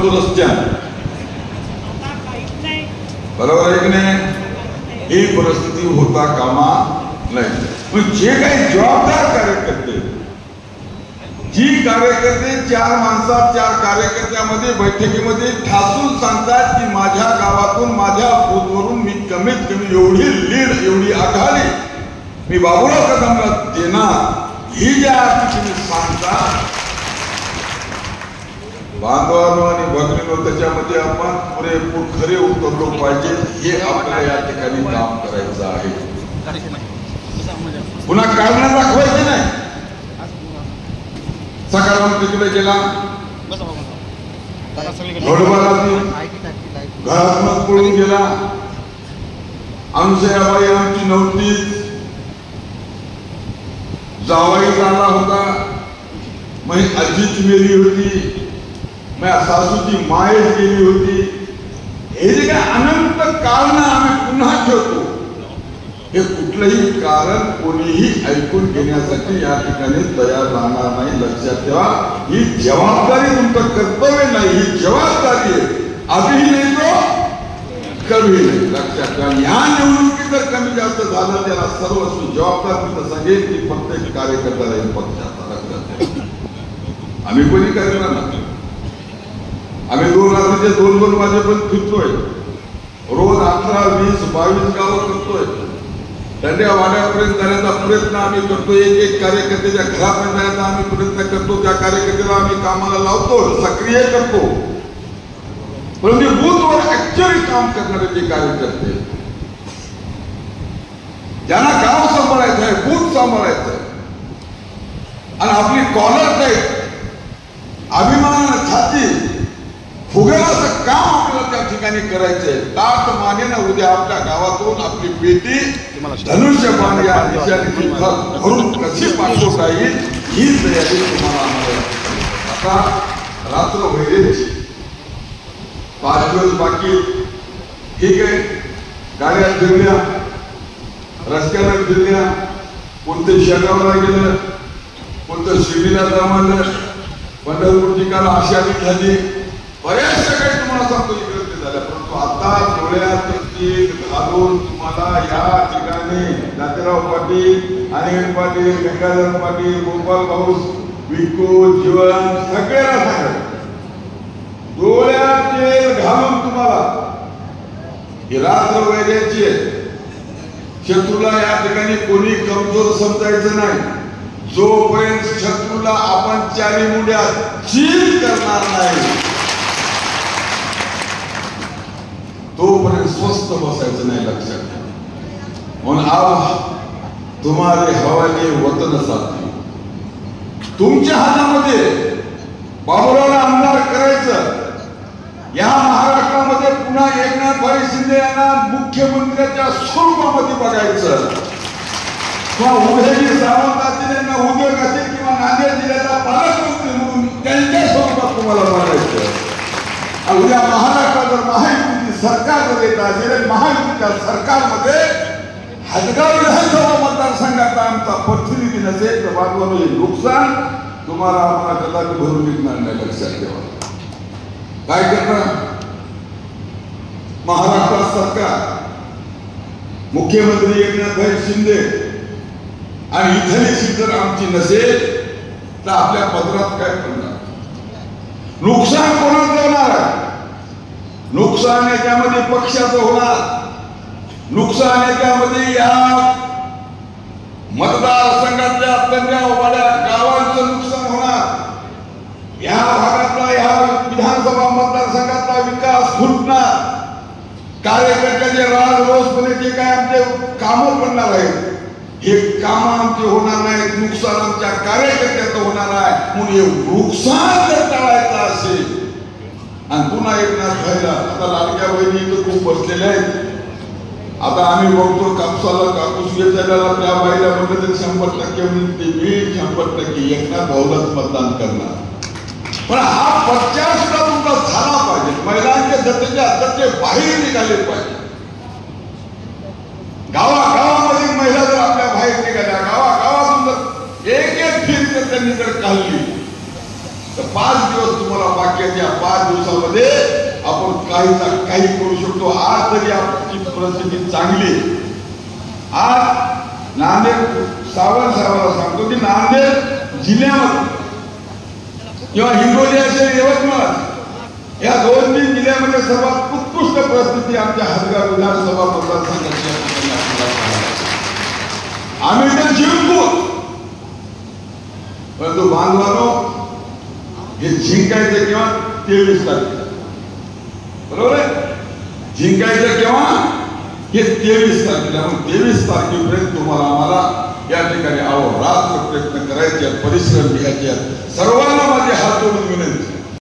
म्हणतो रस्त्यानं, बरोबर आहे की नाही? ही परिस्थिती होता कामा नाही. पण जे काही जबाबदार कार्यकर्ते, जी कार्यकर्ते 4 माणसात 4 कार्यकर्त्यामध्ये बैठकीमध्ये ठासून सांगतात की माझ्या गावातून माझ्या बूथवरून मी कमीत कमी एवढी लीड, एवढी आघाडी मी बाबूराव कदमला देणार, ही ज्या तुम्ही सांगता बांधवांनो आणि भगिनींनो, त्याच्यामध्ये आपण पुरेपूर खरे उतरलो पाहिजे. हे आपल्याला या ठिकाणी काम करायचं आहे. पुन्हा कारण दाखवायचे नाही. सकाळून तिकडे गेला, घरातून पळून गेला, अनुसयाबाई आमची नव्हतीच, जावाई झाला होता, मग आजीच मेली होती, मग सासूची मायच गेली होती. हे जे काय अनंत कारण आम्ही पुन्हा ठेवतो, हे कुठलंही कारण कोणीही ऐकून घेण्यासाठी या ठिकाणी तयार राहणार नाही. लक्षात ठेवा, ही जबाबदारी तुमचं कर्तव्य नाही, ही जबाबदारी आहे. आधीही नाही तो कमी नाही. लक्षात ठेवा, या निवडणुकीत जर कमी जास्त झालं त्याला सर्वस्व जबाबदार मी तर सांगेन की प्रत्येक कार्यकर्ता राहील पक्षाचा. लक्षात ठेवा, आम्ही कोणी करणार नाही. आम्ही 2 रात्रीचे 2-2 वाजेपर्यंत फिरतोय, रोज 18, 20, 22 गावं करतोय. त्यांच्या वाड्यापर्यंत जाण्याचा प्रयत्न आम्ही करतो. एक कार्यकर्त्याच्या घरापर्यंत जाण्याचा आम्ही प्रयत्न करतो. त्या कार्यकर्त्याला आम्ही कामाला लावतो, सक्रिय करतो. परंतु बूथवर ऍक्च्युअली काम करणारे जे कार्यकर्ते, ज्यांना गाव सांभाळायचं आहे, बूथ सांभाळायचं आहे आणि आपली कॉलर टाईप अभिमानानं छाती फुगेल असं काम आपल्याला त्या ठिकाणी करायचंय. ताट मानेनं उद्या आपल्या गावातून आपली पेटी धनुष्यबाण या दिशेने भरून कशी पाठवता येईल ही तयारी तुम्हाला आम्हाला. आता रात्र व्हायची, 5 दिवस बाकी. ठीक आहे, गाड्या फिरल्या, रस्त्यानं फिरल्या, कोणतं शेगावला गेलं, कोणतं शिर्डीला जमालं, पंढरपूरची काल आषाढी झाली, बऱ्याचशा काही तुम्हाला सांगतो इकडे झाल्या. परंतु आता डोळ्यात घालून तुम्हाला या ठिकाणी नातेराव पाटील, अनिल पाटील, गंगाधर पाटील, गोपाल भाऊ, विको, जीवन सगळ्याला सांगत, डोळ्यात घालून तुम्हाला ही रात्र वैद्याची आहे. शत्रूला या ठिकाणी कोणी कमजोर समजायचं नाही. जोपर्यंत शत्रूला आपण 4 मुंड्या चील करणार नाही तोपर्यंत स्वस्थ बसायचं नाही. लक्षात घ्या. म्हणून आज तुम्हारे हवाले वतन साथी, तुमच्या हातामध्ये बाबूरावला आमदार करायचं. या महाराष्ट्रामध्ये पुन्हा एकनाथ शिंदे यांना मुख्यमंत्र्याच्या स्वरूपामध्ये बघायचं. किंवा उदयजी सावंत असतील, यांना उद्योग असेल किंवा नांदेड जिल्ह्याचा पालकमंत्री म्हणून त्यांच्या स्वरूपात तुम्हाला बघायचं. उद्या महाराष्ट्रात जर महायुती सरकारमध्ये येत असेल, महायुतीच्या सरकारमध्ये हदगाव विधानसभा मतदारसंघाचा आमचा प्रतिनिधी नसेल तर बाजूला हे नुकसान तुम्हाला आम्हाला कदाचित भरून निघणार नाही. लक्षात ठेवा. काय करणार महाराष्ट्र सरकार, मुख्यमंत्री एकनाथ शिंदे आणि इथली सीट जर आमची नसेल तर आपल्या पदरात काय करणार? नुकसान कोणाचं होणार आहे? नुकसान याच्यामध्ये पक्षाचं होणार, नुकसान याच्यामध्ये या मतदारसंघातल्या आपल्या वाड्या गावांचं नुकसान होणार. या भागातला या विधानसभा मतदारसंघातला विकास फुटणार. कार्यकर्त्याचे राज रोजपणे जे काय आमचे कामं पडणार आहेत हे काम आमचे होणार नाहीत. नुकसान आमच्या कार्यकर्त्याचं होणार आहे. म्हणून हे नुकसान जर टाळायचं असेल आणि पुन्हा एकनाथ व्हायला, आता लाडक्या बहिणी तर खूप बसलेल्या आहेत. आता आम्ही बघतो कापसाला कापूस वेचायला त्या बाईला म्हटलं तरी 100% म्हणते मी 100% एकनाथ भाऊलाच मतदान करणार. पण हा प्रचार सुद्धा तुमचा झाला पाहिजे. महिलांच्या दत्तेच्या दत्ते बाहेर निघाले पाहिजे. गावागावामध्ये महिला जर आपल्या बाहेर निघाल्या, गावागावातून जर एक फिर जर त्यांनी जर काढली तर 5 दिवस तुम्हाला बाकी आहेत. या 5 दिवसामध्ये मध्ये आपण काहीचा काही करू शकतो. आज तरी आपली परिस्थिती चांगली. आज नांदेड साहेबाला सांगतो की नांदेड जिल्ह्यामध्ये किंवा हिंगोली असेल यवतमाळ या 2-3 जिल्ह्यामध्ये सर्वात उत्कृष्ट परिस्थिती आमच्या हदगाव विधानसभा मतदारसंघाची. आम्ही तर जिंकू, परंतु बांधवांनो हे जिंकायचं केव्हा? 23 तारखेला. बरोबर आहे? जिंकायचं केव्हा? हे 23 तारखेला. मग 23 तारखेपर्यंत तुम्हाला आम्हाला या ठिकाणी अहोरात्र प्रयत्न करायचे, परिश्रम घ्यायचे. सर्वांना माझे हात जोडून विनंती